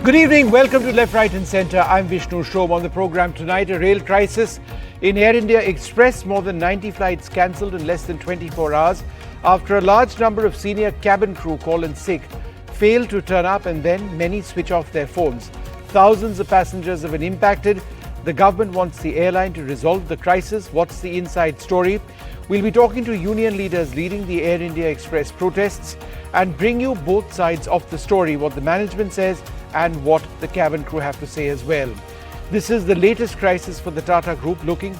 Good evening. Welcome to Left, Right and Centre. I'm Vishnu Shom. On the programme tonight, a rail crisis in Air India Express. More than 90 flights cancelled in less than 24 hours after a large number of senior cabin crew call in sick, fail to turn up, and then many switch off their phones. Thousands of passengers have been impacted. The government wants the airline to resolve the crisis. What's the inside story? We'll be talking to union leaders leading the Air India Express protests and bring you both sides of the story, what the management says and what the cabin crew have to say as well. This is the latest crisis for the Tata Group, looking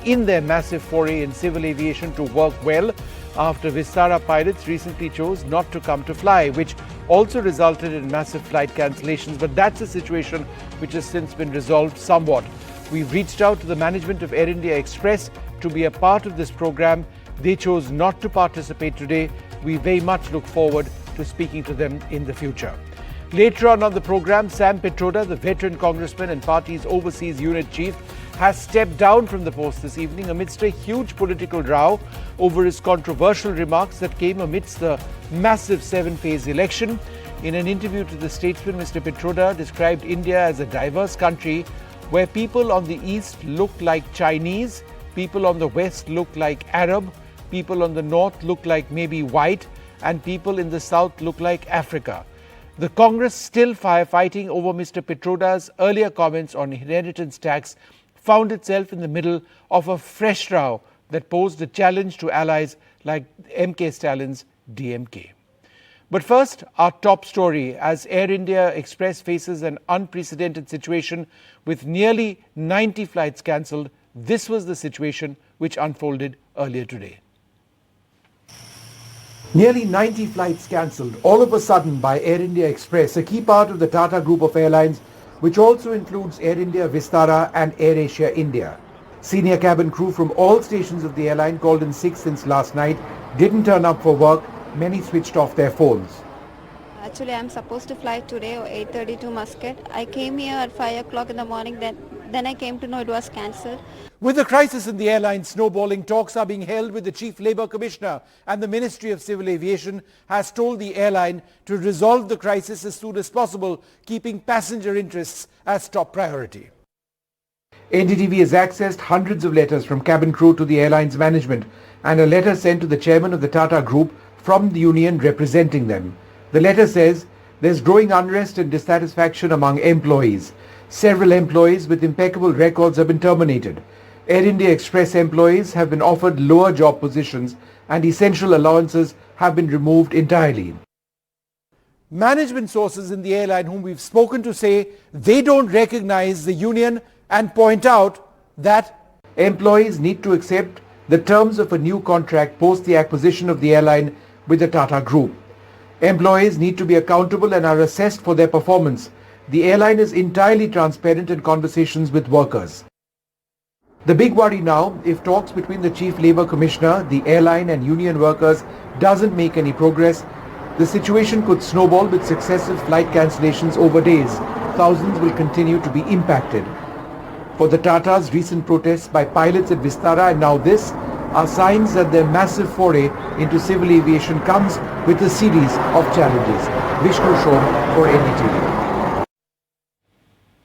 in their massive foray in civil aviation to work well after Vistara pilots recently chose not to come to fly, which also resulted in massive flight cancellations. But that's a situation which has since been resolved somewhat. We've reached out to the management of Air India Express to be a part of this program. They chose not to participate today. We very much look forward to speaking to them in the future. Later on the program, Sam Pitroda, the veteran congressman and party's overseas unit chief, has stepped down from the post this evening amidst a huge political row over his controversial remarks that came amidst the massive 7-phase election. In an interview to the Statesman, Mr. Pitroda described India as a diverse country where people on the east look like Chinese, people on the west look like Arab, people on the north look like maybe white, and people in the south look like Africa. The Congress, still firefighting over Mr. Pitroda's earlier comments on inheritance tax, found itself in the middle of a fresh row that posed a challenge to allies like MK Stalin's DMK. But first, our top story, as Air India Express faces an unprecedented situation with nearly 90 flights cancelled. This was the situation which unfolded earlier today. Nearly 90 flights cancelled all of a sudden by Air India Express, a key part of the Tata Group of airlines, which also includes Air India Vistara and Air Asia India. Senior cabin crew from all stations of the airline called in sick since last night, didn't turn up for work. Many switched off their phones. Actually, I'm supposed to fly today at 8:30 to Muscat. I came here at 5 o'clock in the morning. Then I came to know it was cancelled. With the crisis in the airline snowballing, talks are being held with the Chief Labour Commissioner, and the Ministry of Civil Aviation has told the airline to resolve the crisis as soon as possible, keeping passenger interests as top priority. NDTV has accessed hundreds of letters from cabin crew to the airline's management and a letter sent to the chairman of the Tata Group from the union representing them. The letter says there's growing unrest and dissatisfaction among employees. Several employees with impeccable records have been terminated. Air India Express employees have been offered lower job positions and essential allowances have been removed entirely. Management sources in the airline whom we've spoken to say they don't recognize the union and point out that employees need to accept the terms of a new contract post the acquisition of the airline with the Tata Group. Employees need to be accountable and are assessed for their performance. The airline is entirely transparent in conversations with workers. The big worry now, if talks between the Chief Labour Commissioner, the airline and union workers doesn't make any progress, the situation could snowball with successive flight cancellations over days. Thousands will continue to be impacted. For the Tatas, recent protests by pilots at Vistara and now this are signs that their massive foray into civil aviation comes with a series of challenges. Vishnu Shom for NDTV.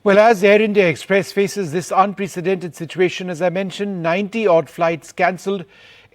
Well, as Air India Express faces this unprecedented situation, as I mentioned, 90 odd flights cancelled.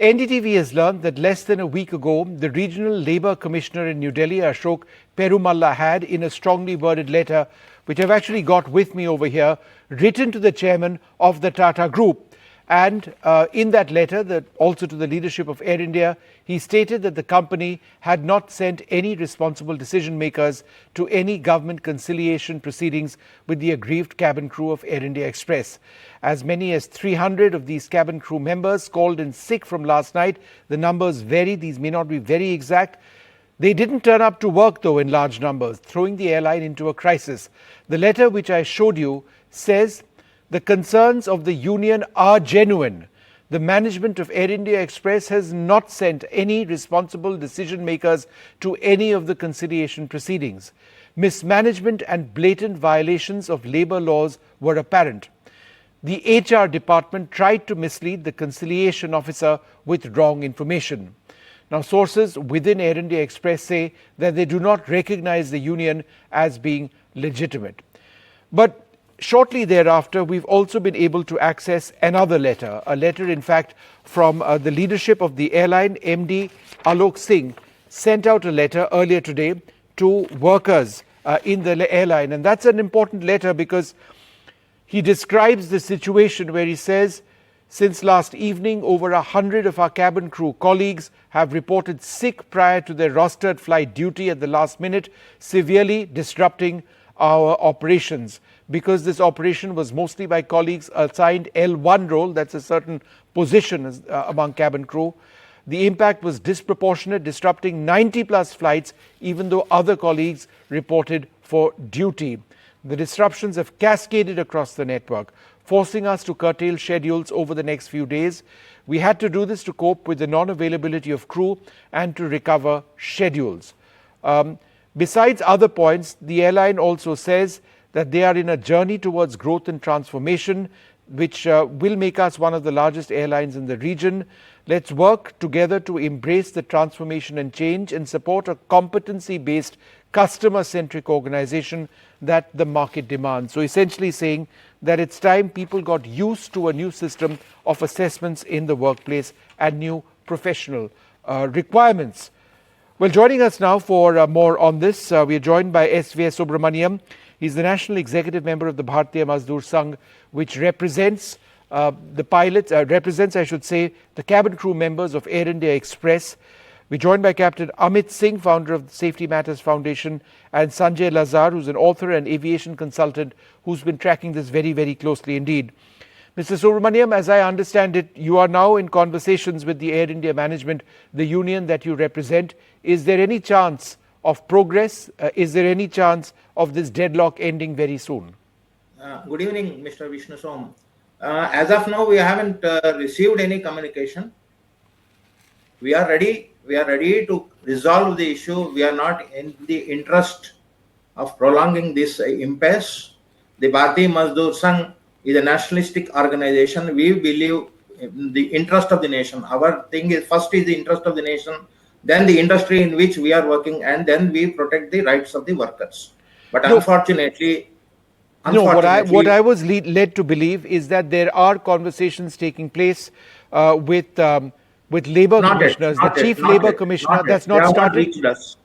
NDTV has learned that less than a week ago, the Regional Labour Commissioner in New Delhi, Ashok Perumalla, had, in a strongly worded letter, which I've actually got with me over here, written to the chairman of the Tata Group. And in that letter, also to the leadership of Air India, he stated that the company had not sent any responsible decision makers to any government conciliation proceedings with the aggrieved cabin crew of Air India Express. As many as 300 of these cabin crew members called in sick from last night. The numbers vary. These may not be very exact. They didn't turn up to work, though, in large numbers, throwing the airline into a crisis. The letter which I showed you says the concerns of the union are genuine. The management of Air India Express has not sent any responsible decision makers to any of the conciliation proceedings. Mismanagement and blatant violations of labour laws were apparent. The HR department tried to mislead the conciliation officer with wrong information. Now, sources within Air India Express say that they do not recognize the union as being legitimate. But shortly thereafter, we've also been able to access another letter, a letter, in fact, from the leadership of the airline. MD Alok Singh sent out a letter earlier today to workers in the airline. And that's an important letter because he describes the situation where he says, since last evening, over 100 of our cabin crew colleagues have reported sick prior to their rostered flight duty at the last minute, severely disrupting our operations. Because this operation was mostly by colleagues assigned L1 role, that's a certain position among cabin crew. The impact was disproportionate, disrupting 90 plus flights, even though other colleagues reported for duty. The disruptions have cascaded across the network, forcing us to curtail schedules over the next few days. We had to do this to cope with the non-availability of crew and to recover schedules. Besides other points, the airline also says that they are in a journey towards growth and transformation, which will make us one of the largest airlines in the region. Let's work together to embrace the transformation and change and support a competency-based, customer-centric organization that the market demands. So essentially saying that it's time people got used to a new system of assessments in the workplace and new professional requirements. Well, joining us now for more on this, we are joined by S.V.S. Subramaniam. He's the National Executive Member of the Bharatiya Mazdoor Sangh, which represents the pilots, the cabin crew members of Air India Express. We're joined by Captain Amit Singh, founder of the Safety Matters Foundation, and Sanjay Lazar, who's an author and aviation consultant who's been tracking this very, very closely indeed. Mr. Subramaniam, as I understand it, you are now in conversations with the Air India management, the union that you represent. Is there any chance of progress? Is there any chance of this deadlock ending very soon? Good evening, Mr. Vishnu Som. As of now, we haven't received any communication. We are ready. We are ready to resolve the issue. We are not in the interest of prolonging this impasse. The Bharatiya Mazdoor Sangh is a nationalistic organization. We believe in the interest of the nation. Our thing is first is the interest of the nation, then the industry in which we are working, and then we protect the rights of the workers. But unfortunately, what I was led to believe is that there are conversations taking place with labor commissioners, the chief labor commissioner. That's not started. That's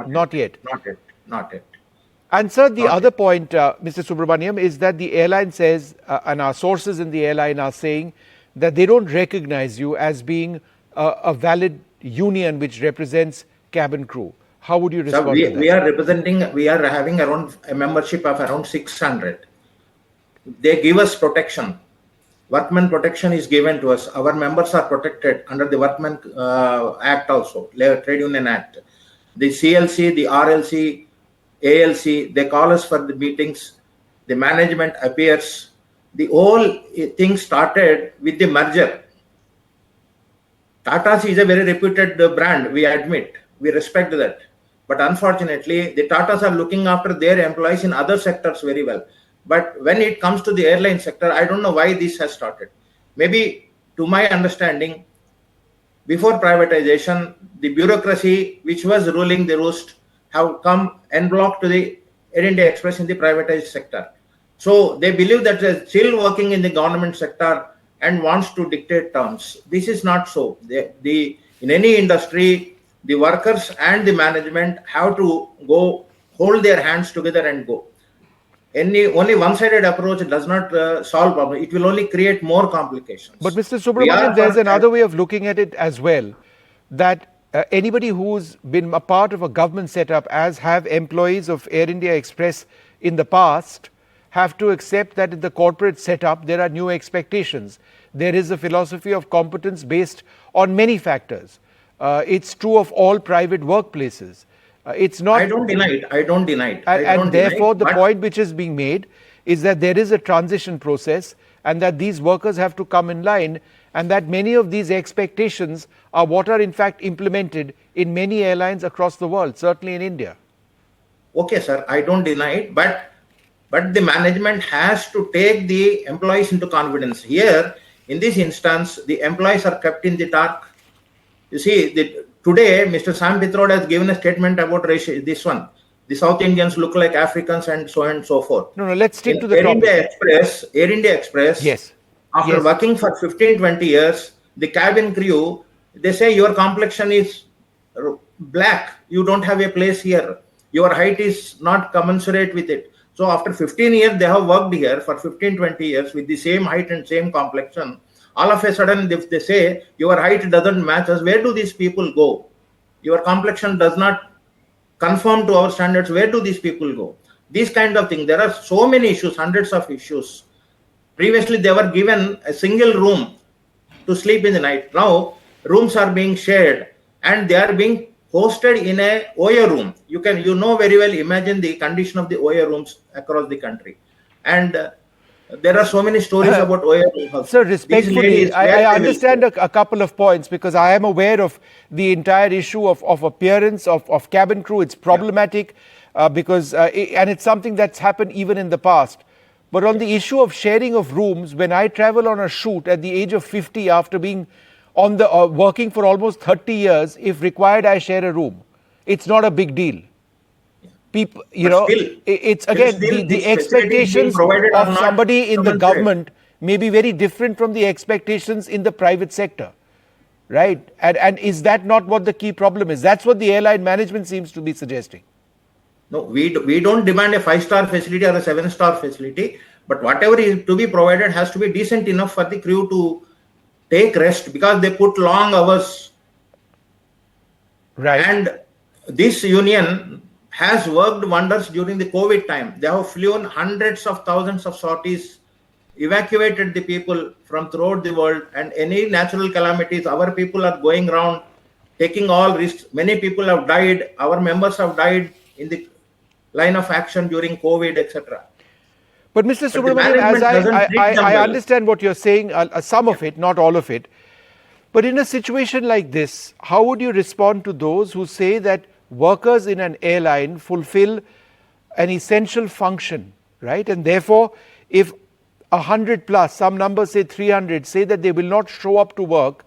not yet. Not yet. And sir, the other point, Mr. Subramaniam, is that the airline says, and our sources in the airline are saying that they don't recognize you as being a valid union which represents cabin crew. How would you respond to that? We are having around a membership of around 600. They give us protection. Workman protection is given to us. Our members are protected under the Workman Act also, Trade Union Act. The CLC, the RLC, ALC, they call us for the meetings. The management appears. The whole thing started with the merger. Tata's is a very reputed brand, we admit. We respect that. But unfortunately, the Tatas are looking after their employees in other sectors very well. But when it comes to the airline sector, I don't know why this has started. Maybe, to my understanding, before privatization, the bureaucracy which was ruling the roost have come en bloc to the Air India Express in the privatized sector. So they believe that they're still working in the government sector and wants to dictate terms. This is not so. In any industry, the workers and the management have to go hold their hands together and go. Only one-sided approach does not solve problem. It will only create more complications. But Mr. Subramaniam, there's another way of looking at it as well, that anybody who's been a part of a government setup, as have employees of Air India Express in the past, have to accept that in the corporate setup, there are new expectations. There is a philosophy of competence based on many factors. It's true of all private workplaces. It's not. I don't deny it. And therefore, the point which is being made is that there is a transition process and that these workers have to come in line, and that many of these expectations are what are in fact implemented in many airlines across the world, certainly in India. Okay, sir, I don't deny it, but the management has to take the employees into confidence. Here, in this instance, the employees are kept in the dark. You see, today Mr. Sam Pitroda has given a statement about this one. The South Indians look like Africans and so on and so forth. No, let's stick In to the topic. Air India Express, Yes. after Yes. working for 15, 20 years, the cabin crew, they say your complexion is black. You don't have a place here. Your height is not commensurate with it. So after 15 years, they have worked here for 15, 20 years with the same height and same complexion. All of a sudden, if they say your height doesn't match us, where do these people go? Your complexion does not conform to our standards. Where do these people go? These kind of things. There are so many issues, hundreds of issues. Previously, they were given a single room to sleep in the night. Now, rooms are being shared and they are being hosted in a OYO room. You know very well, imagine the condition of the OYO rooms across the country. And there are so many stories about OYO rooms. Sir, respectfully, I understand a couple of points because I am aware of the entire issue of appearance of cabin crew. It's problematic because and it's something that's happened even in the past. But on the issue of sharing of rooms, when I travel on a shoot at the age of 50 after being on the working for almost 30 years, if required, I share a room. It's not a big deal. People, it's again the expectations of somebody in the government may be very different from the expectations in the private sector, right? And is that not what the key problem is? That's what the airline management seems to be suggesting. No, we don't demand a 5-star facility or a 7-star facility, but whatever is to be provided has to be decent enough for the crew to take rest because they put long hours. Right. And this union has worked wonders during the COVID time. They have flown hundreds of thousands of sorties, evacuated the people from throughout the world, and any natural calamities, our people are going around taking all risks. Many people have died. Our members have died in the line of action during COVID, etc. But Mr. Subramanian, as I understand what you're saying, some of it, not all of it. But in a situation like this, how would you respond to those who say that workers in an airline fulfill an essential function, right? And therefore, if 100 plus, some numbers say 300, say that they will not show up to work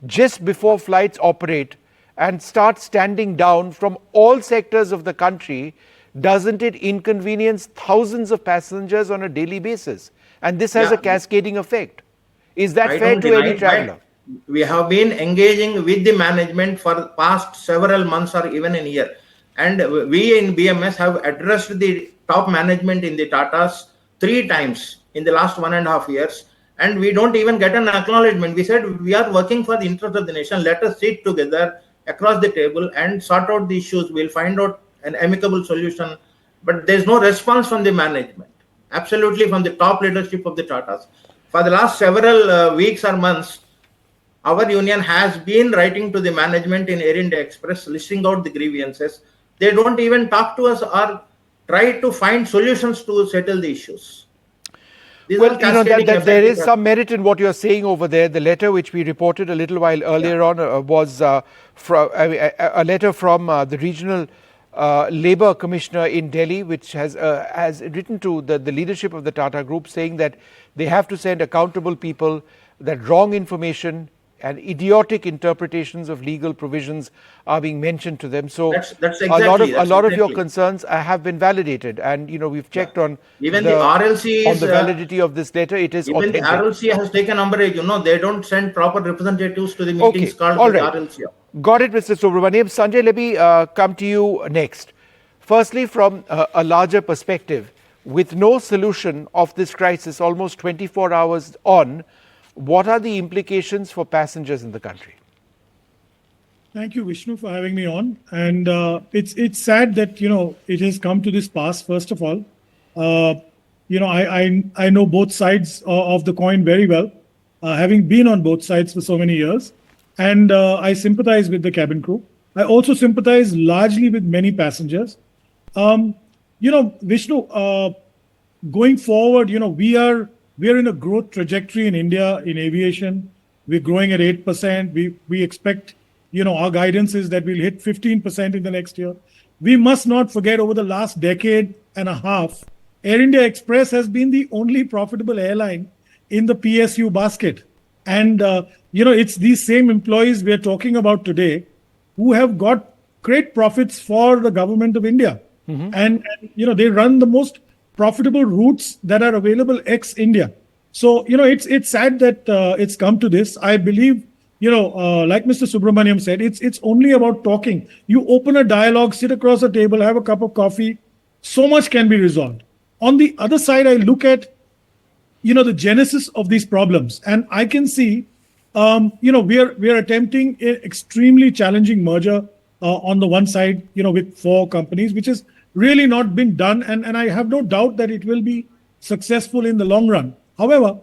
just before flights operate and start standing down from all sectors of the country, doesn't it inconvenience thousands of passengers on a daily basis? And this has a cascading effect. Is that fair to any traveler? We have been engaging with the management for the past several months or even a year. And we in BMS have addressed the top management in the Tatas 3 times in the last 1.5 years. And we don't even get an acknowledgement. We said we are working for the interest of the nation. Let us sit together across the table and sort out the issues. We'll find out an amicable solution. But there's no response from the management. Absolutely from the top leadership of the Tatas. For the last several weeks or months, our union has been writing to the management in Air India Express, listing out the grievances. They don't even talk to us or try to find solutions to settle the issues. Well, there is some merit in what you're saying over there. The letter which we reported a little while earlier on was a letter from the regional Labour Commissioner in Delhi, which has written to the leadership of the Tata Group saying that they have to send accountable people, that wrong information and idiotic interpretations of legal provisions are being mentioned to them. So a lot of your concerns have been validated, and we've checked on even the RLC on the validity of this letter. It is even authentic. The RLC has taken umbrage. They don't send proper representatives to the meetings called by the RLC. Got it, Mr. Subramanian. Sanjay, let me come to you next. Firstly, from a larger perspective, with no solution of this crisis almost 24 hours on, what are the implications for passengers in the country? Thank you, Vishnu, for having me on. And it's sad that, it has come to this pass, first of all. I know both sides of the coin very well, having been on both sides for so many years. And I sympathize with the cabin crew. I also sympathize largely with many passengers. Vishnu, going forward, we are in a growth trajectory in India in aviation. We're growing at 8%. We expect, our guidance is that we'll hit 15% in the next year. We must not forget, over the last decade and a half, Air India Express has been the only profitable airline in the PSU basket. And, it's these same employees we are talking about today who have got great profits for the government of India. And they run the most profitable routes that are available ex-India. So, it's sad that it's come to this. I believe, like Mr. Subramaniam said, it's only about talking. You open a dialogue, sit across a table, have a cup of coffee, so much can be resolved. On the other side, I look at the genesis of these problems, and I can see we are attempting an extremely challenging merger on the one side, with 4 companies, which has really not been done, and I have no doubt that it will be successful in the long run. However,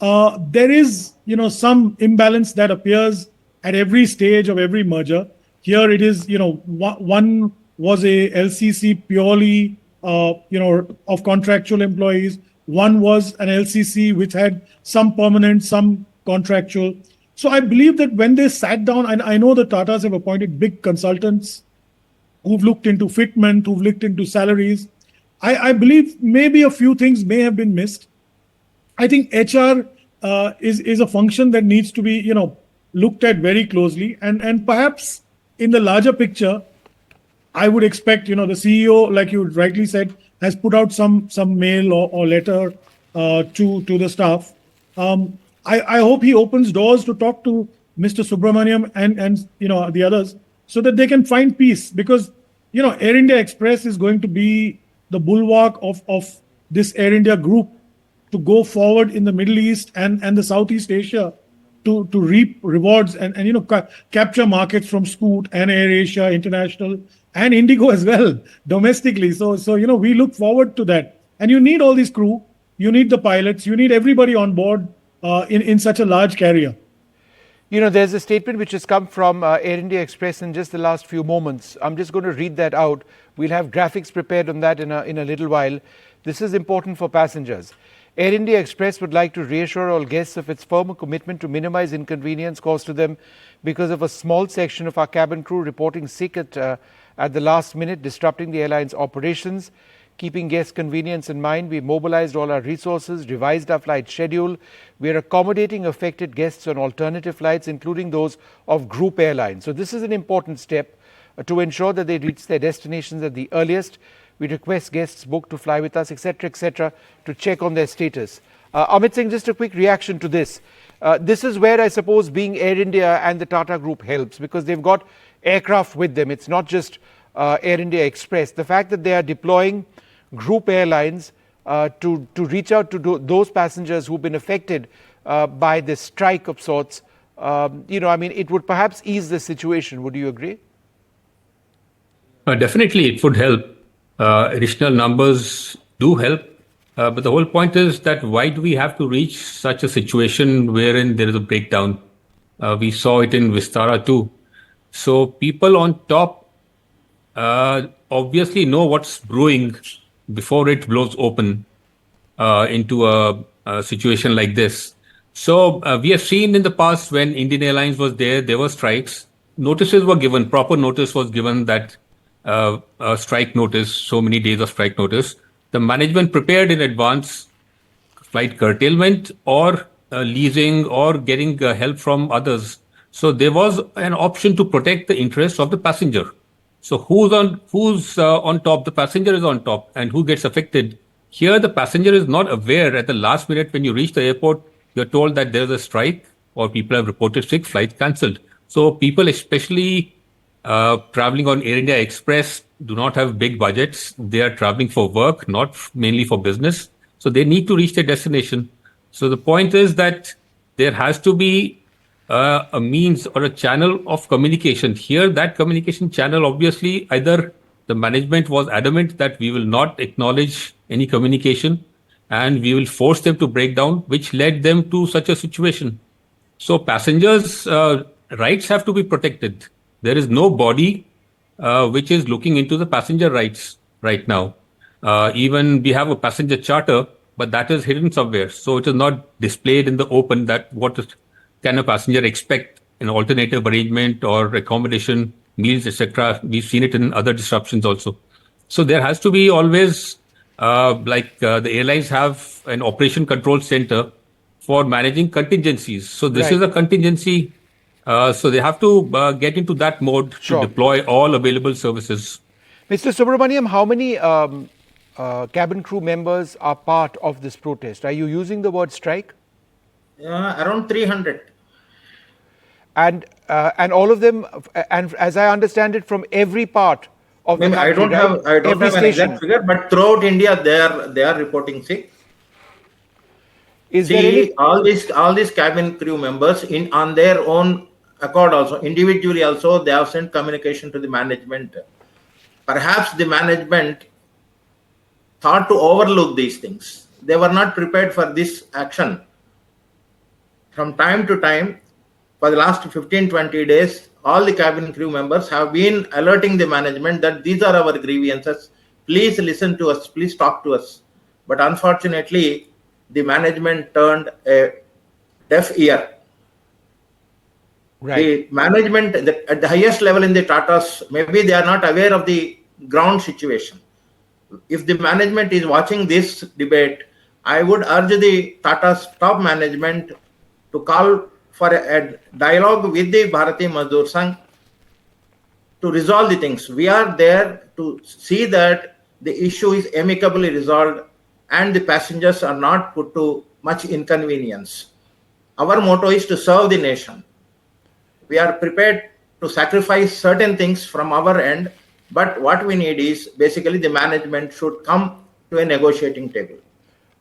there is some imbalance that appears at every stage of every merger. Here it is, one was a LCC purely of contractual employees. One was an LCC which had some permanent, some contractual. So I believe that when they sat down, and I know the Tatas have appointed big consultants who've looked into fitment, who've looked into salaries. I believe maybe a few things may have been missed. I think HR is a function that needs to be, looked at very closely. And perhaps in the larger picture, I would expect, the CEO, like you rightly said, has put out some mail or letter to the staff. I hope he opens doors to talk to Mr. Subramaniam and the others so that they can find peace, because Air India Express is going to be the bulwark of this Air India group to go forward in the Middle East and the Southeast Asia to reap rewards and capture markets from Scoot and Air Asia International and Indigo as well domestically. So we look forward to that. And you need all this crew, you need the pilots, you need everybody on board in such a large carrier. There's a statement which has come from Air India Express in just the last few moments. I'm just going to read that out. We'll have graphics prepared on that in a little while. This is important for passengers. Air India Express would like to reassure all guests of its firm commitment to minimize inconvenience caused to them because of a small section of our cabin crew reporting sick at the last minute, disrupting the airline's operations. Keeping guest convenience in mind, we mobilized all our resources, revised our flight schedule. We are accommodating affected guests on alternative flights, including those of group airlines. So this is an important step to ensure that they reach their destinations at the earliest. We request guests book to fly with us, etc., to check on their status. Amit Singh, just a quick reaction to this. This is where I suppose being Air India and the Tata Group helps, because they've got aircraft with them. It's not just Air India Express. The fact that they are deploying group airlines to reach out to those passengers who've been affected by this strike of sorts, it would perhaps ease the situation. Would you agree? Definitely, it would help. Additional numbers do help. But the whole point is that why do we have to reach such a situation wherein there is a breakdown? We saw it in Vistara too. So people on top obviously know what's brewing before it blows open into a situation like this. So we have seen in the past when Indian Airlines was there were strikes. Notices were given, proper notice was given that strike notice, so many days of strike notice. The management prepared in advance flight curtailment or leasing or getting help from others. So there was an option to protect the interests of the passenger. So who's on top? The passenger is on top, and who gets affected? Here, the passenger is not aware at the last minute when you reach the airport. You're told that there's a strike or people have reported sick, flight cancelled. So people, especially traveling on Air India Express, do not have big budgets. They are traveling for work, not mainly for business. So they need to reach their destination. So the point is that there has to be a means or a channel of communication. Here, that communication channel, obviously, either the management was adamant that we will not acknowledge any communication and we will force them to break down, which led them to such a situation. So passengers' rights have to be protected. There is no body which is looking into the passenger rights right now. Even we have a passenger charter, but that is hidden somewhere. So it is not displayed in the open that what can a passenger expect, an alternative arrangement or accommodation, meals, etc. We've seen it in other disruptions also. So there has to be always, the airlines have an operation control center for managing contingencies. So this Right. is a contingency. So they have to get into that mode Sure. to deploy all available services. Mr. Subramaniam, how many cabin crew members are part of this protest? Are you using the word strike? Around 300. And all of them, and as I understand it, from every part of the Maybe country, right? I don't Every have an station. exact figure, but throughout India they are reporting sick. Is there any? All these cabin crew members on their own accord also individually also they have sent communication to the management. Perhaps the management thought to overlook these things. They were not prepared for this action. From time to time, for the last 15-20 days, all the cabin crew members have been alerting the management that these are our grievances. Please listen to us. Please talk to us. But unfortunately, the management turned a deaf ear. Right. The management at the highest level in the Tatas, maybe they are not aware of the ground situation. If the management is watching this debate, I would urge the Tata's top management to call for a dialogue with the Bharati Mazdoor Sangh to resolve the things. We are there to see that the issue is amicably resolved and the passengers are not put to much inconvenience. Our motto is to serve the nation. We are prepared to sacrifice certain things from our end, but what we need is basically the management should come to a negotiating table.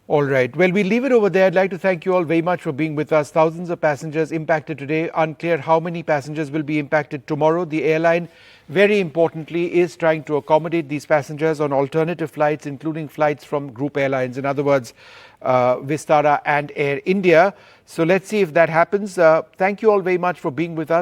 All right. Well, we'll leave it over there. I'd like to thank you all very much for being with us. Thousands of passengers impacted today. Unclear how many passengers will be impacted tomorrow. The airline, very importantly, is trying to accommodate these passengers on alternative flights, including flights from group airlines. In other words, Vistara and Air India. So let's see if that happens. Thank you all very much for being with us.